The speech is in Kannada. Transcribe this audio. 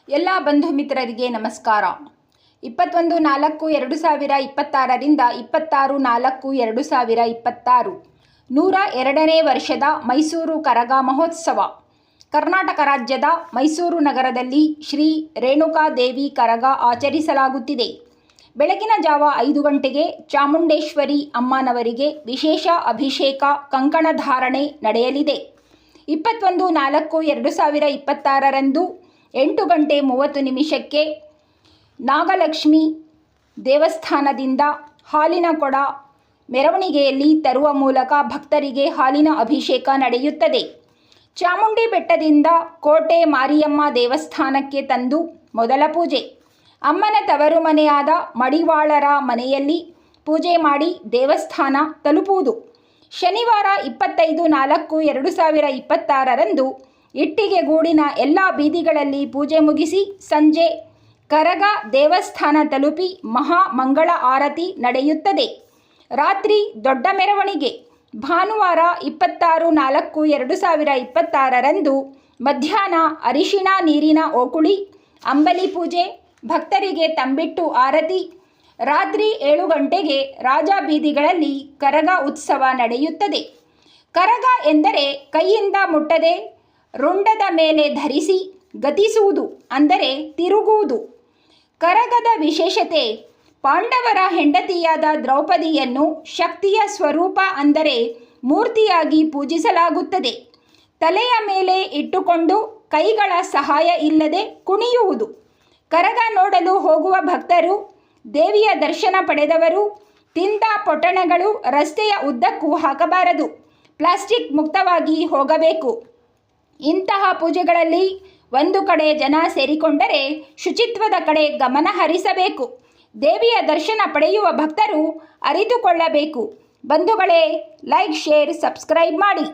ಎಲ್ಲ ಬಂಧು ಮಿತ್ರರಿಗೆ ನಮಸ್ಕಾರ. 21/4/2026ರಿಂದ 26/4/2026 102ನೇ ವರ್ಷದ ಮೈಸೂರು ಕರಗ ಮಹೋತ್ಸವ ಕರ್ನಾಟಕ ರಾಜ್ಯದ ಮೈಸೂರು ನಗರದಲ್ಲಿ ಶ್ರೀ ರೇಣುಕಾದೇವಿ ಕರಗ ಆಚರಿಸಲಾಗುತ್ತಿದೆ. ಬೆಳಗಿನ ಜಾವ 5 ಗಂಟೆಗೆ ಚಾಮುಂಡೇಶ್ವರಿ ಅಮ್ಮನವರಿಗೆ ವಿಶೇಷ ಅಭಿಷೇಕ ಕಂಕಣಧಾರಣೆ ನಡೆಯಲಿದೆ. 21/4/2026ರಂದು 8:30 ನಾಗಲಕ್ಷ್ಮಿ ದೇವಸ್ಥಾನದಿಂದ ಹಾಲಿನ ಕೊಡ ಮೆರವಣಿಗೆಯಲ್ಲಿ ತರುವ ಮೂಲಕ ಭಕ್ತರಿಗೆ ಹಾಲಿನ ಅಭಿಷೇಕ ನಡೆಯುತ್ತದೆ. ಚಾಮುಂಡಿ ಬೆಟ್ಟದಿಂದ ಕೋಟೆ ಮಾರಿಯಮ್ಮ ದೇವಸ್ಥಾನಕ್ಕೆ ತಂದು ಮೊದಲ ಪೂಜೆ. ಅಮ್ಮನ ತವರು ಮನೆಯಾದ ಮಡಿವಾಳರ ಮನೆಯಲ್ಲಿ ಪೂಜೆ ಮಾಡಿ ದೇವಸ್ಥಾನ ತಲುಪುವುದು. ಶನಿವಾರ 25/4/2026ರಂದು ಇಟ್ಟಿಗೆಗೂಡಿನ ಎಲ್ಲ ಬೀದಿಗಳಲ್ಲಿ ಪೂಜೆ ಮುಗಿಸಿ ಸಂಜೆ ಕರಗ ದೇವಸ್ಥಾನ ತಲುಪಿ ಮಹಾ ಮಂಗಳ ಆರತಿ ನಡೆಯುತ್ತದೆ. ರಾತ್ರಿ ದೊಡ್ಡ ಮೆರವಣಿಗೆ. ಭಾನುವಾರ 26/4/2026ರಂದು ಮಧ್ಯಾಹ್ನ ಅರಿಶಿಣ ನೀರಿನ ಓಕುಳಿ, ಅಂಬಲಿ ಪೂಜೆ, ಭಕ್ತರಿಗೆ ತಂಬಿಟ್ಟು ಆರತಿ. ರಾತ್ರಿ 7 ಗಂಟೆಗೆ ರಾಜ ಬೀದಿಗಳಲ್ಲಿ ಕರಗ ಉತ್ಸವ ನಡೆಯುತ್ತದೆ. ಕರಗ ಎಂದರೆ ಕೈಯಿಂದ ಮುಟ್ಟದೆ ರುಂಡದ ಮೇಲೆ ಧರಿಸಿ ಗತಿಸುವುದು, ಅಂದರೆ ತಿರುಗುವುದು. ಕರಗದ ವಿಶೇಷತೆ: ಪಾಂಡವರ ಹೆಂಡತಿಯಾದ ದ್ರೌಪದಿಯನ್ನು ಶಕ್ತಿಯ ಸ್ವರೂಪ ಅಂದರೆ ಮೂರ್ತಿಯಾಗಿ ಪೂಜಿಸಲಾಗುತ್ತದೆ. ತಲೆಯ ಮೇಲೆ ಇಟ್ಟುಕೊಂಡು ಕೈಗಳ ಸಹಾಯ ಇಲ್ಲದೆ ಕುಣಿಯುವುದು. ಕರಗ ನೋಡಲು ಹೋಗುವ ಭಕ್ತರು, ದೇವಿಯ ದರ್ಶನ ಪಡೆದವರು ತಿಂದ ಪೊಟ್ಟಣಗಳು ರಸ್ತೆಯ ಉದ್ದಕ್ಕೂ ಹಾಕಬಾರದು. ಪ್ಲಾಸ್ಟಿಕ್ ಮುಕ್ತವಾಗಿ ಹೋಗಬೇಕು. ಇಂತಹ ಪೂಜೆಗಳಲ್ಲಿ ಒಂದು ಕಡೆ ಜನ ಸೇರಿಕೊಂಡರೆ ಶುಚಿತ್ವದ ಕಡೆ ಗಮನ ಹರಿಸಬೇಕು. ದೇವಿಯ ದರ್ಶನ ಪಡೆಯುವ ಭಕ್ತರು ಅರಿತುಕೊಳ್ಳಬೇಕು. ಬಂಧುಗಳೇ, ಲೈಕ್, ಶೇರ್, ಸಬ್ಸ್ಕ್ರೈಬ್ ಮಾಡಿ.